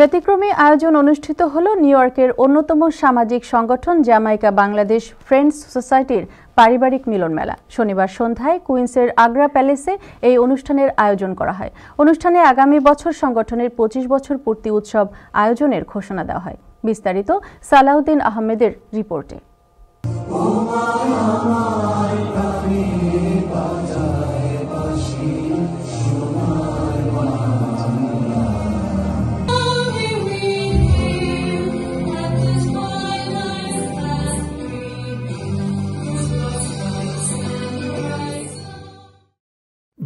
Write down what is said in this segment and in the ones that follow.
ব্যতিক্রমী আয়োজন অনুষ্ঠিত হলো নিউ ইয়র্কের অন্যতম সামাজিক সংগঠন জামাইকা বাংলাদেশ ফ্রেন্ডস সোসাইটির পারিবারিক মিলন মেলা। শনিবার সন্ধ্যায় কুইন্সের আগ্রা প্যালেসে এই অনুষ্ঠানের আয়োজন করা হয়। অনুষ্ঠানে আগামী বছর সংগঠনের 25 বছর পূর্তি উৎসব আয়োজনের ঘোষণা দেওয়া হয়। বিস্তারিত সালাউদ্দিন আহমেদের রিপোর্টে।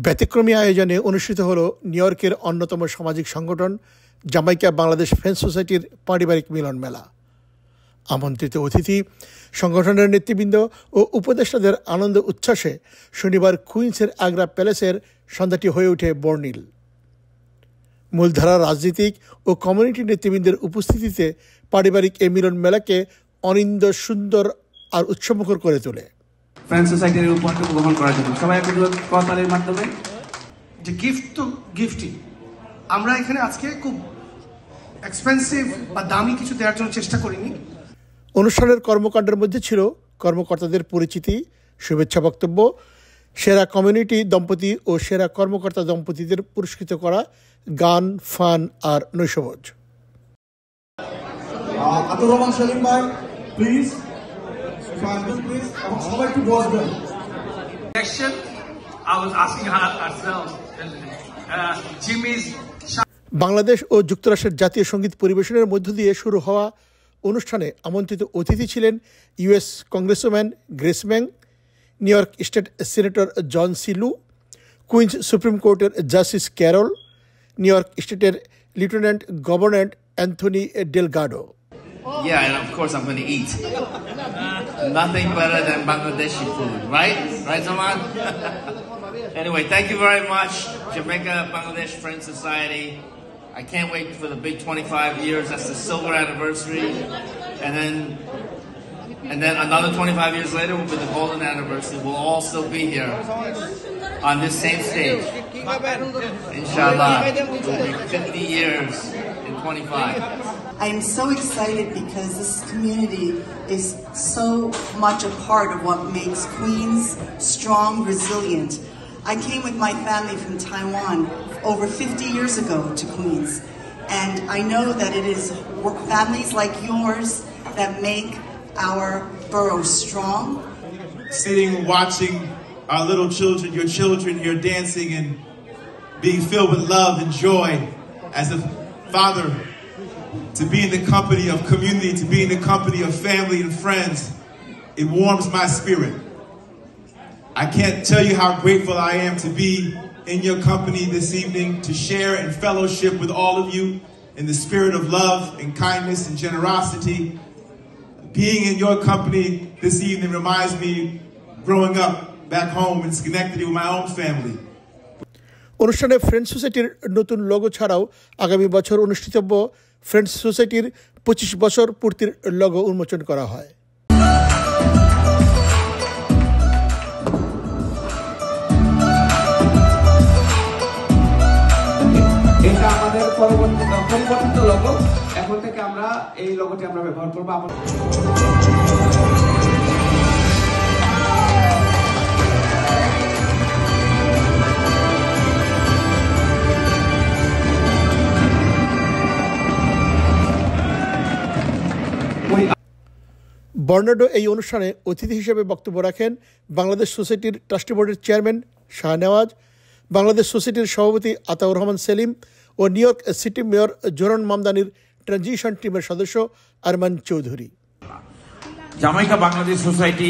ব্যতিক্রমী আয়োজনে অনুষ্ঠিত হল নিউ ইয়র্কের অন্যতম সামাজিক সংগঠন জামাইকা বাংলাদেশ ফ্রেন্ডস সোসাইটির পারিবারিক মিলন মেলা। আমন্ত্রিত অতিথি, সংগঠনের নেতৃবৃন্দ ও উপদেষ্টাদের আনন্দ উচ্ছ্বাসে শনিবার কুইন্সের আগ্রা প্যালেসের সন্ধ্যাটি হয়ে ওঠে বর্ণিল। মূলধারা রাজনীতিক ও কমিউনিটি নেতৃবৃন্দের উপস্থিতিতে পারিবারিক এই মিলন মেলাকে অনিন্দ সুন্দর আর উৎসবমুখর করে তোলে। ফ্রেন্ডস সোসাইটির উপহার গ্রহণ করার জন্য সবাই একটু করতালির মাধ্যমে যে গিফট তো গিফটই। আমরা এখানে আজকে খুব এক্সপেন্সিভ বা দামি কিছু দেওয়ার জন্য চেষ্টা করিনি। অনুষ্ঠানের কর্মকাণ্ডের মধ্যে ছিল কর্মকর্তাদের পরিচিতি, শুভেচ্ছা বক্তব্য, সেরা কমিউনিটি দম্পতি ও সেরা কর্মকর্তা দম্পতিদের পুরস্কৃত করা, গান, ফান আর নৈশভোজ। আব্দুর রহমান সেলিম ভাই প্লিজ বাংলাদেশ ও যুক্তরাষ্ট্রের জাতীয় সঙ্গীত পরিবেশনের মধ্য দিয়ে শুরু হওয়া অনুষ্ঠানে আমন্ত্রিত অতিথি ছিলেন US congressman Grace Meng, New York state senator John C Liu, Queens supreme কোর্টের জাস্টিস ক্যারল, নিউ ইয়র্ক স্টেটের lieutenant governor Anthony Delgado. Yeah, and of course I'm going to eat. Nothing better than Bangladeshi food, right? Right, Zaman? Anyway, thank you very much, Jamaica Bangladesh Friends Society. I can't wait for the big 25 years. That's the silver anniversary. And then another 25 years later will be the golden anniversary. We'll all still be here on this same stage. Inshallah, it will be 50 years in 25. I am so excited because this community is so much a part of what makes Queens strong, resilient. I came with my family from Taiwan over 50 years ago to Queens, and I know that it is families like yours that make our borough strong. Sitting, watching our little children here dancing and being filled with love and joy as a father, to be in the company of community, to be in the company of family and friends, it warms my spirit. I can't tell you how grateful I am to be in your company this evening, to share and fellowship with all of you in the spirit of love and kindness and generosity. Being in your company this evening reminds me growing up back home in Schenectady with my own family. অনুষ্ঠানে friends সোসাইটির নতুন logo ছাড়াও আগামী বছর অনুষ্ঠিতব্য friends সোসাইটির 25 বছর পূর্তির logo উন্মোচন করা হয়। এটা আমাদের পরিবর্তিত লোগো। এখন থেকে আমরা এই লোগোটি আমরা ব্যবহার করব। বর্নার্ডো এই অনুষ্ঠানে অতিথি হিসেবে বক্তব্য রাখেন বাংলাদেশ সোসাইটির ট্রাস্টি বোর্ডের চেয়ারম্যান শাহ নেওয়াজ, বাংলাদেশ সোসাইটির সভাপতি আতাউর রহমান সেলিম ও New York city mayor Zohran মামদানির ট্রানজিশন টিমের সদস্য আরমান চৌধুরী। জামাইকা বাংলাদেশ সোসাইটি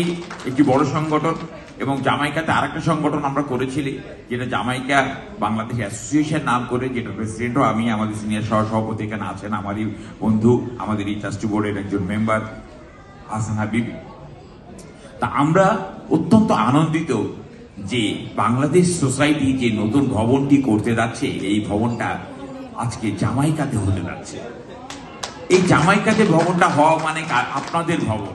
একটি বড় সংগঠন এবং জামাইকাতে আরেকটা সংগঠন আমরা করেছিলি যেটা জামাইকা বাংলাদেশ অ্যাসোসিয়েশন নাম করে, যেটা প্রেসিডেন্টও আমি, আমাদের সিনিয়র সহসভাপতি এখানে আছেন, আমারই বন্ধু, আমাদের এই ট্রাস্টি বোর্ডের একজন মেম্বার হাসান হাবিব। তা আমরা অত্যন্ত আনন্দিত যে বাংলাদেশ সোসাইটি যে নতুন ভবনটি করতে যাচ্ছে, এই ভবনটা আজকে জামাইকাতে হতে যাচ্ছে। এই জামাইকাতে ভবনটা হওয়া মানে আপনাদের ভবন,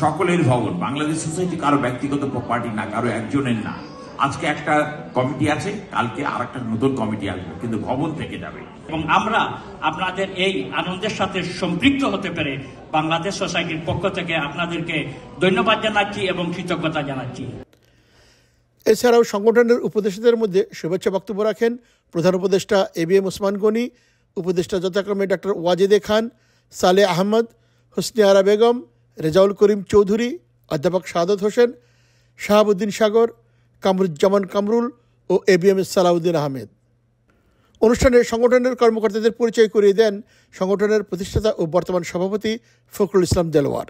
সকলের ভবন। বাংলাদেশ সোসাইটি কারো ব্যক্তিগত প্রপার্টি না, কারো একজনের না, আজকে একটা কমিটি আছে, কালকে আর একটা নতুন কমিটি আসবে, কিন্তু ভবন থেকে যাবে। এবং আমরা আপনাদের এই আনন্দের সাথে সম্পৃক্ত হতে পেরে বাংলাদেশ সোসাইটির পক্ষ থেকে আপনাদেরকে ধন্যবাদ জানাচ্ছি এবং কৃতজ্ঞতা জানাচ্ছি। এছাড়াও সংগঠনের উপদেষ্টাদের মধ্যে শুভেচ্ছা বক্তব্য রাখেন প্রধান উপদেষ্টা ABM ওসমান গনি, উপদেষ্টা যথাক্রমে ডক্টর ওয়াজেদে খান, সালেহ আহমদ, হোসনে আরা বেগম, রেজাউল করিম চৌধুরী, অধ্যাপক শাহাদত হোসেন, শাহাবুদ্দিন সাগর, কামরুজ্জামান কামরুল ও ABM সালাউদ্দিন আহমেদ। অনুষ্ঠানে সংগঠনের কর্মকর্তাদের পরিচয় করিয়ে দেন সংগঠনের প্রতিষ্ঠাতা ও বর্তমান সভাপতি ফখরুল ইসলাম দেলোয়ার।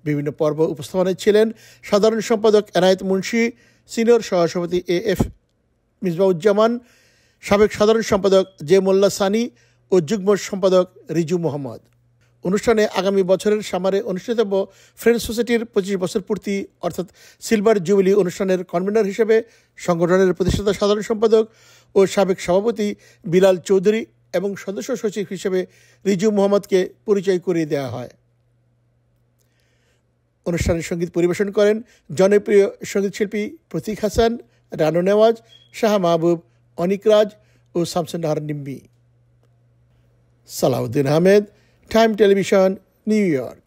বিভিন্ন পর্ব উপস্থাপনায় ছিলেন সাধারণ সম্পাদক এনায়েত মুন্সি, সিনিয়র সহসভাপতি AF মিসবাউজ্জামান, সাবেক সাধারণ সম্পাদক জে মোল্লা সানি ও যুগ্ম সম্পাদক রিজু মোহাম্মদ। অনুষ্ঠানে আগামী বছরের সামারে অনুষ্ঠিতব্য ফ্রেন্ডস সোসাইটির 25 বছর পূর্তি অর্থাৎ সিলভার জুবিলি অনুষ্ঠানের কনভেনার হিসেবে সংগঠনের প্রতিষ্ঠাতা সাধারণ সম্পাদক ও সাবেক সভাপতি বিলাল চৌধুরী এবং সদস্য সচিব হিসেবে রিজু মোহাম্মদকে পরিচয় করিয়ে দেওয়া হয়। অনুষ্ঠানে সঙ্গীত পরিবেশন করেন জনপ্রিয় সঙ্গীতশিল্পী প্রতীক হাসান, রানু নেওয়াজ, শাহ মাহবুব, অনিক রাজ ও Shamsun Nahar Nimmi. Salahuddin Ahmed, time television, New York.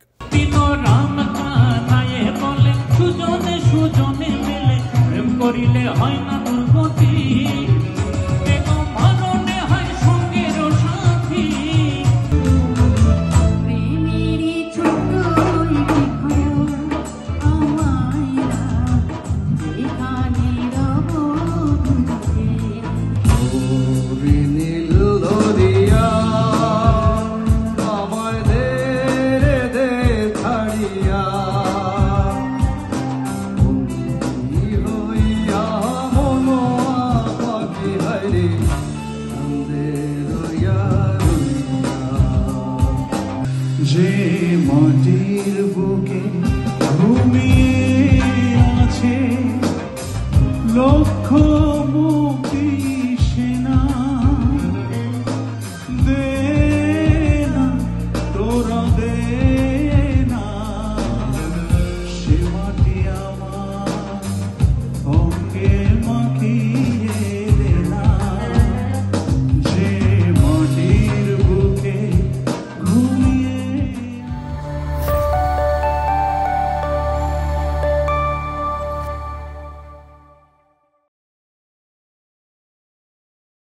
যে মাটির বুকে ঘুমিয়ে আছে লক্ষ মুক্তি